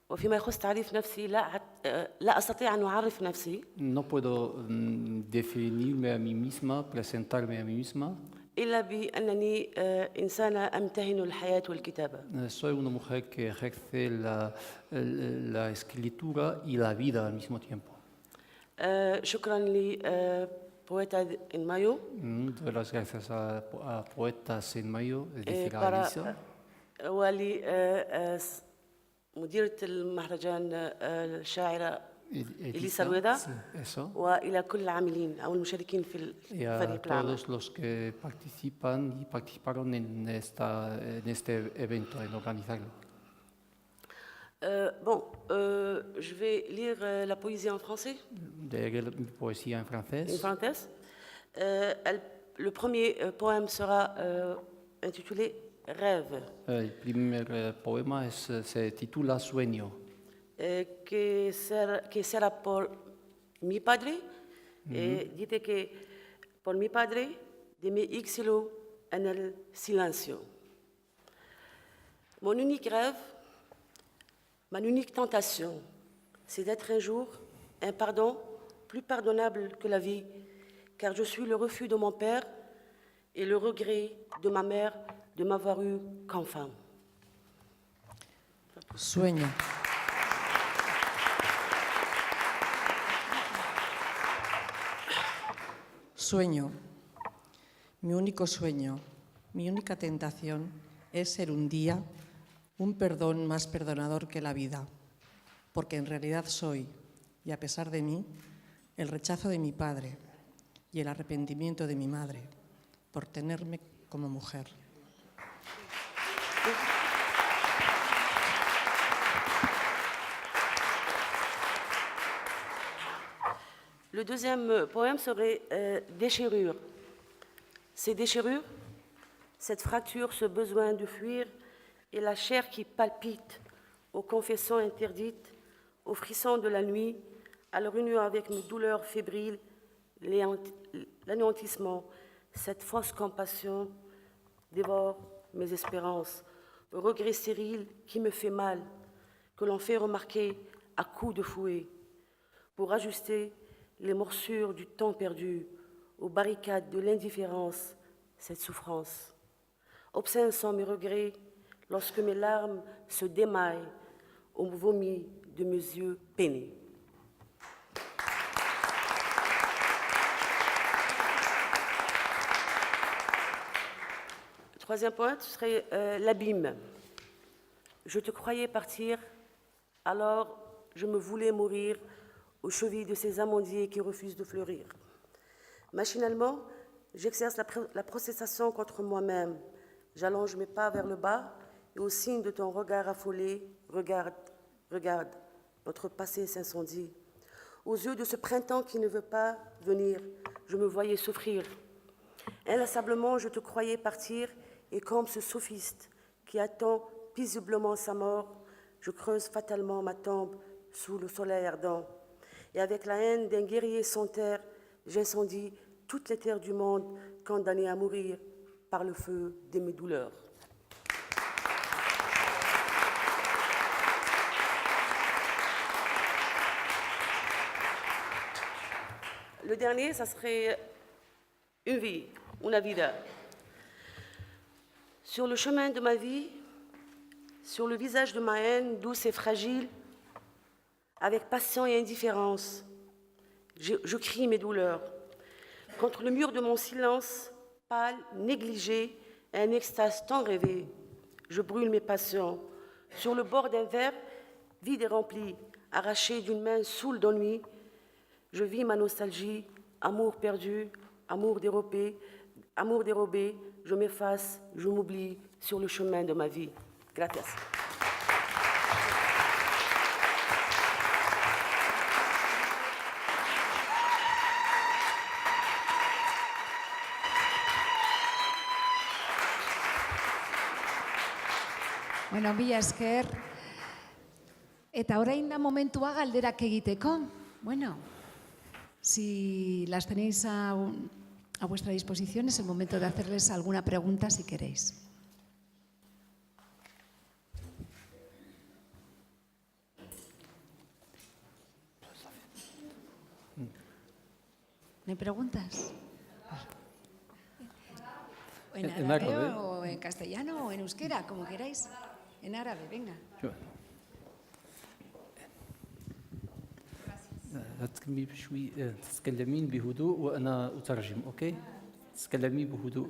وفيما يخص تعريف نفسي لا أستطيع أن أعرف نفسي. No puedo definirme a mí misma, presentarme a mí misma. إلا بأنني إنسانة أمتهن الحياة والكتابة. Soy una mujer que ejerce la escritura y la vida al mismo tiempo. شكرا لبويتا إن مايو. Doy las gracias a Poetas en Mayo, es decir, a Elisa. ولمديرة المهرجان الشاعرة إليسا رويدا. وإلى كل العاملين أو المشاركين في الفريق العمل. todos los que participan y participaron en este evento, en organizarlo. Je vais lire la poésie en français. Leeré mi poesía en francés. En français. Le premier poème sera intitulé Rêve. El primer poema se titula Sueño. Que será por mi padre. Dice que por mi padre de mi exilio en el silencio. Mon unique rêve, ma unique tentation, c'est d'être un jour un pardon plus pardonnable que la vie, car je suis le refus de mon père et le regret de ma mère de m'avoir eu qu'enfant. Sueño. Sueño. Mi único sueño, mi única tentación es ser un día un perdón más perdonador que la vida, porque en realidad soy, y a pesar de mí, el rechazo de mi padre y el arrepentimiento de mi madre por tenerme como mujer. Le deuxième poème serait Déchirure. Ces déchirures, cette fracture, ce besoin de fuir, et la chair qui palpite aux confessions interdites, aux frissons de la nuit, à leur union avec mes douleurs fébriles, l'anéantissement, cette fausse compassion dévore mes espérances, le regret stérile qui me fait mal, que l'on fait remarquer à coups de fouet, pour ajuster les morsures du temps perdu, aux barricades de l'indifférence, cette souffrance. Obscènes sont mes regrets lorsque mes larmes se démaillent au vomi de mes yeux peinés. Le troisième point serait l'abîme. Je te croyais partir, alors je me voulais mourir aux chevilles de ces amandiers qui refusent de fleurir. Machinalement, j'exerce la protestation contre moi-même. J'allonge mes pas vers le bas et au signe de ton regard affolé, regarde, notre passé s'incendie. Aux yeux de ce printemps qui ne veut pas venir, je me voyais souffrir. Inlassablement, je te croyais partir et comme ce sophiste qui attend paisiblement sa mort, je creuse fatalement ma tombe sous le soleil ardent. Et avec la haine d'un guerrier sans terre, j'incendie toutes les terres du monde condamnées à mourir par le feu de mes douleurs. Le dernier, ça serait une vie, una vida. Sur le chemin de ma vie, sur le visage de ma haine douce et fragile, avec passion et indifférence, je crie mes douleurs. Contre le mur de mon silence, pâle, négligé, un extase tant rêvé, je brûle mes passions. Sur le bord d'un verre, vide et rempli, arraché d'une main saoule d'ennui, je vis ma nostalgie, amour perdu, amour dérobé, je m'efface, je m'oublie sur le chemin de ma vie. Gracias. Bueno, mila esker. Eta orain da momentua galderak egiteko. Bueno, si las tenéis a vuestra disposición, es el momento de hacerles alguna pregunta si queréis. ¿No hay preguntas? En árabe o en castellano o en euskera, como queráis. En árabe, venga. تتكلمين بهدوء وأنا أترجم، أوكي؟ تتكلمي بهدوء.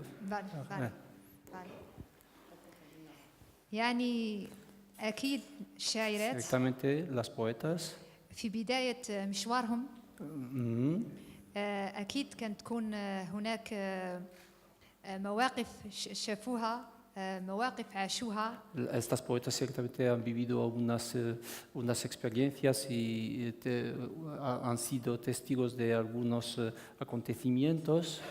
vale. يعني أكيد الشاعرات Exactamente, las poetas. في بداية مشوارهم أكيد كانت تكون هناك مواقف شافوها مواقف عاشوها. Estas poetas ciertamente han vivido unas experiencias y han sido testigos de algunos acontecimientos.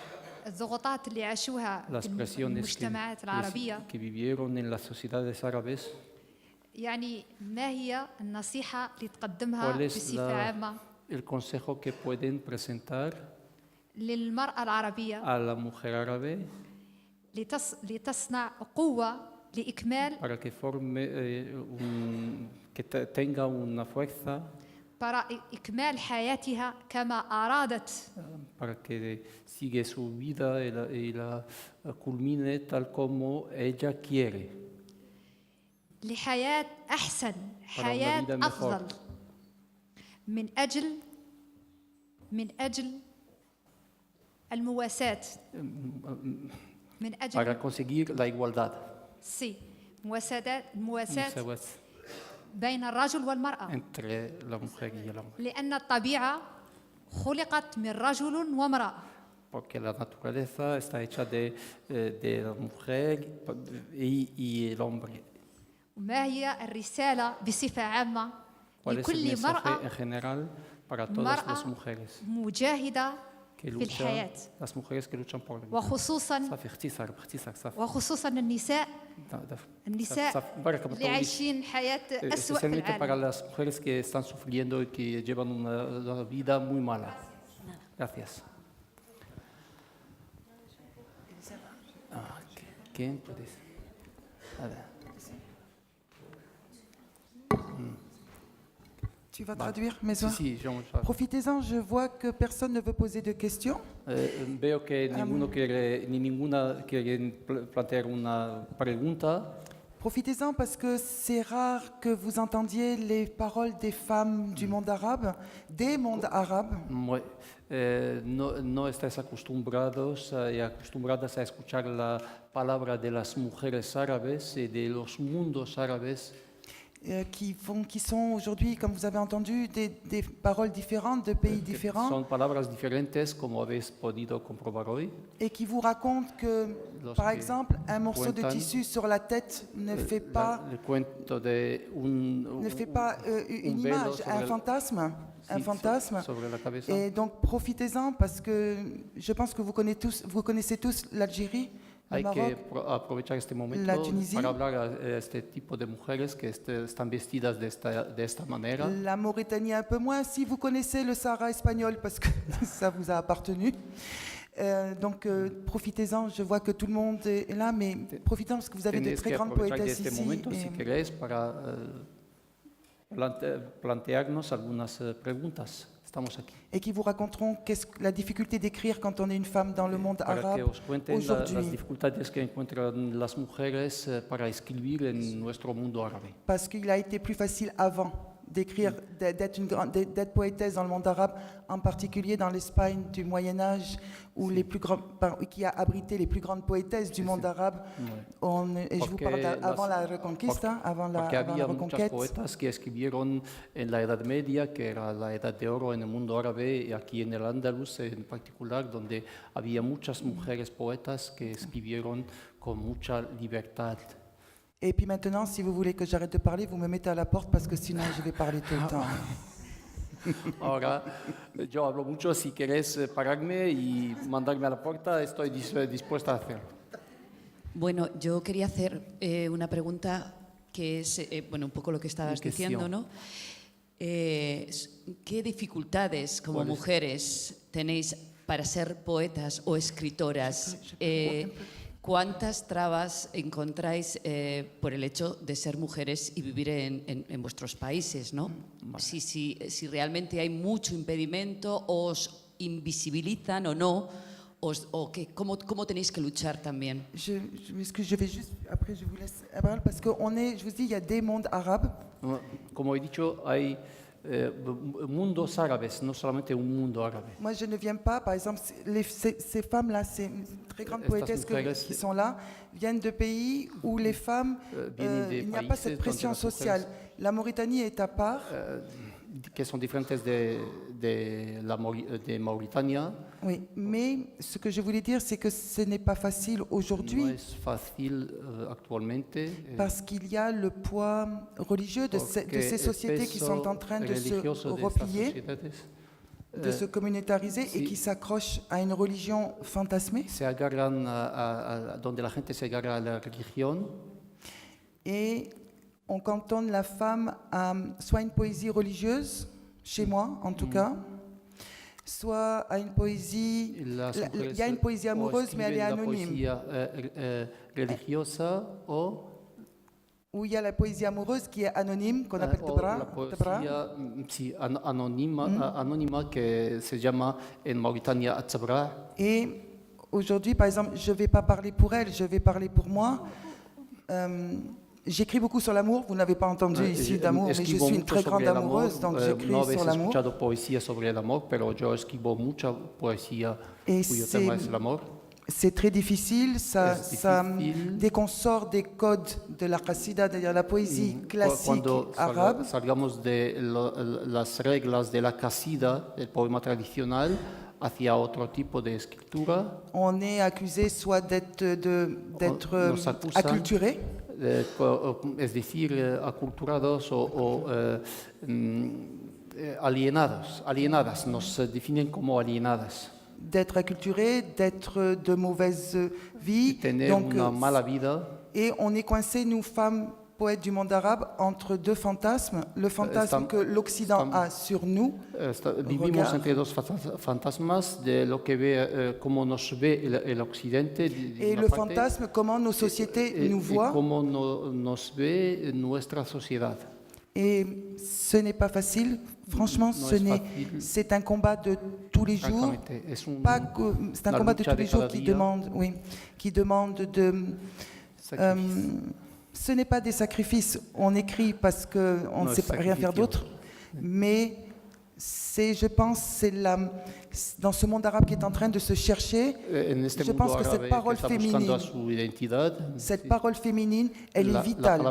الضغوطات اللي عاشوها Las في presiones المجتمعات العربية. que vivieron en las sociedades árabes. يعني ما هي النصيحة اللي تقدمها ¿Cuál es بصفة عامة el consejo que pueden presentar للمرأة العربية a la mujer árabe لتصنع قوة لإكمال para que forme, tenga una fuerza para إكمال حياتها كما أرادت para que siga su vida y la culmine tal como ella quiere. لحياة أحسن Para una حياة vida mejor. أفضل من أجل المواساة من Para أجل conseguir la igualdad. مواساة مساواة بين الرجل والمرأة entre la mujer y el hombre. لأن الطبيعة خلقت من رجل وامرأة Porque la naturaleza está hecha de la mujer y el hombre. وما هي الرسالة بصفة عامة ¿Cuál es el لكل mensaje مرأة en general para todas las mujeres مجاهدة que في luchan, الحياة las mujeres que luchan por la vida? وخصوصا صافي اختصار صافي. وخصوصا النساء بارك اللي عايشين حياة أسوأ في Especialmente para العالم. las mujeres que están sufriendo y que llevan una vida muy mala. Gracias. ¿Quién puede ser? A ver. Tu vas traduire mes Sí, ordres. sí, Profitez-en, je vois que personne ne veut poser de questions. Veo que ninguna quiere plantear una pregunta. Profitez-en parce que c'est rare que vous entendiez les paroles des femmes du monde arabe, des mondes arabes. No estáis acostumbrados y acostumbradas a escuchar la palabra de las mujeres árabes y de los mundos árabes. Qui sont aujourd'hui, comme vous avez entendu, des paroles différentes de pays différents. Son palabras diferentes, como habéis podido comprobar hoy. Et qui vous racontent que, par exemple, un morceau de tissu sur la tête ne fait pas, une image, un fantasme. Sobre la cabeza. Et donc, profitez-en parce que je pense que vous connaissez tous l'Algérie. Hay que aprovechar este momento para hablar a este tipo de mujeres que están vestidas de esta manera. La Mauritanie un peu moins, si vous connaissez le Sahara espagnol, parce que ça vous a appartenu. Donc profitez-en, je vois que tout le monde est là, mais profitez-en parce que vous avez de très grandes poétesses ici. Momento, si queréis, para plantearnos algunas preguntas. estamos aquí. et qui vous raconteront la difficulté d'écrire quand on est une femme dans le monde Para que arabe os cuenten las aujourd'hui. dificultades que encuentran las mujeres para escribir en nuestro mundo árabe. Parce qu'il a été plus facile avant d'écrire, d'être poétesse dans le monde arabe, en particulier dans l'Espagne du Moyen-Âge, où qui a abrité les plus grandes poétesses du monde arabe. Et je vous parle avant la Reconquista, avant la Porque había muchas reconquête. poetas que escribieron en la Edad Media, que era la Edad de Oro en el mundo árabe, y aquí en el Andalus en particular, donde había muchas mujeres poetas que escribieron con mucha libertad. Et puis maintenant, si vous voulez que j'arrête de parler, vous me mettez à la porte parce que sinon je vais parler tout le temps. Ahora, yo hablo mucho, si querés pararme y mandarme a la puerta, estoy dispuesta a hacerlo. Bueno, yo quería hacer una pregunta que es, bueno, un poco lo que estabas diciendo, ¿no? ¿Qué dificultades como mujeres tenéis para ser poetas o escritoras? ¿Cuántas trabas encontráis por el hecho de ser mujeres y vivir en vuestros países, ¿no? Si realmente hay mucho impedimento, os invisibilizan o no, ¿cómo tenéis que luchar también? Je m'excuse, je vais juste, après je vous laisse la parole, parce que je vous dis, il y a des mondes arabes. Como he dicho, hay mundos árabes, no solamente un mundo árabe. Moi, je ne viens pas, par exemple, ces femmes-là, ces très grandes poétesses qui sont là, viennent de pays où les femmes, il n'y a pas cette pression sociale. La Mauritanie est à part. Que sont différentes de Mauritania. Oui, mais ce que je voulais dire, c'est que ce n'est pas facile aujourd'hui. No es fácil actualmente. Parce qu'il y a le poids religieux de ces sociétés qui sont en train de se replier, de se communautariser et qui s'accrochent à une religion fantasmée. Se agarran donde la gente se agarra a la religión. Et on cantonne la femme à soit une poésie religieuse, chez moi en tout cas, soit à une poésie. Il y a une poésie amoureuse, mais elle est anonyme. Religiosa o. Où il y a la poésie amoureuse qui est anonyme, qu'on appelle Tabra. La poesía anónima que se llama en Mauritania Tabra. Et aujourd'hui, par exemple, je ne vais pas parler pour elle, je vais parler pour moi. J'écris beaucoup sur l'amour, vous n'avez pas entendu ici d'amour, mais je suis une très grande amoureuse, donc j'écris sur l'amour. Et c'est très difficile, dès qu'on sort des codes de la qasida, c'est-à-dire la poésie classique arabe. Salgamos de las reglas de la qasida, el poema tradicional, hacia otro tipo de escritura. On est accusé soit d'être acculturé. Es decir, aculturados o alienadas, nos definen como alienadas. D'être acculturé, d'être de mauvaise vie. Tener una mala vida. Et on est coincé, nous, femmes poètes du monde arabe, entre deux fantasmes. Le fantasme que l'Occident a sur nous. Vivimos entre dos fantasmas de lo que ve, cómo nos ve el occidente. Et le fantasme, comment nos sociétés nous voient. Cómo nos ve nuestra sociedad. Et ce n'est pas facile, franchement, c'est un combat de tous les jours. C'est un combat de tous les jours qui demande de. Ce n'est pas des sacrifices, on écrit parce qu'on ne sait pas rien faire d'autre, mais je pense, c'est dans ce monde arabe qui est en train de se chercher, je pense que cette parole féminine, elle est vitale,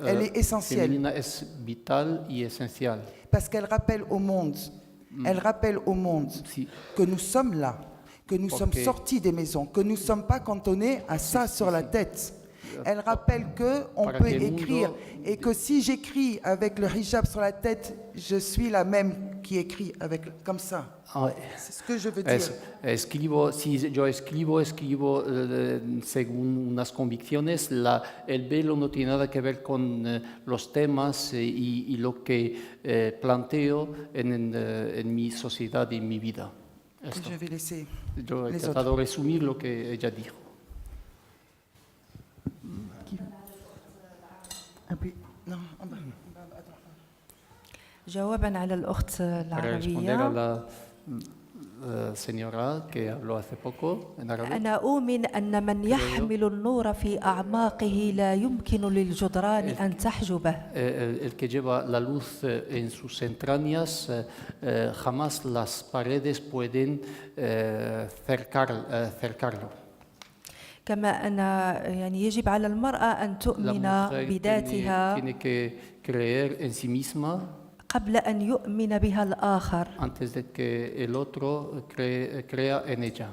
elle est essentielle, parce qu'elle rappelle au monde, que nous sommes là, que nous sommes sortis des maisons, que nous ne sommes pas cantonnés à ça sur la tête. Elle rappelle qu'on peut écrire et que si j'écris avec le hijab sur la tête, je suis la même qui écrit comme ça. C'est ce que je veux dire. Si yo escribo según unas convicciones. El velo no tiene nada que ver con los temas y lo que planteo en mi sociedad y en mi vida. Je vais laisser yo he les tratado autres. de resumir lo que ella dijo. جوابا على الأخت Para responder a العربية، la señora que habló hace poco en árabe, أنا أؤمن أن من يحمل النور في أعماقه لا يمكن للجدران أن تحجبه. el que lleva la luz en sus entrañas, jamás las paredes pueden cercarlo. كما أن يعني يجب على المرأة أن La تؤمن mujer بذاتها tiene que creer en sí misma قبل أن يؤمن بها الآخر. antes de que el otro crea en ella.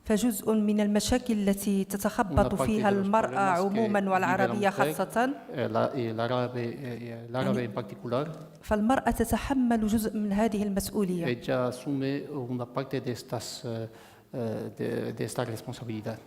فجزء من المشاكل التي تتخبط فيها المرأة عموما والعربية خاصة، el árabe en particular, فالمرأة تتحمل جزء من هذه المسؤولية. ella asume una parte de esta responsabilidad.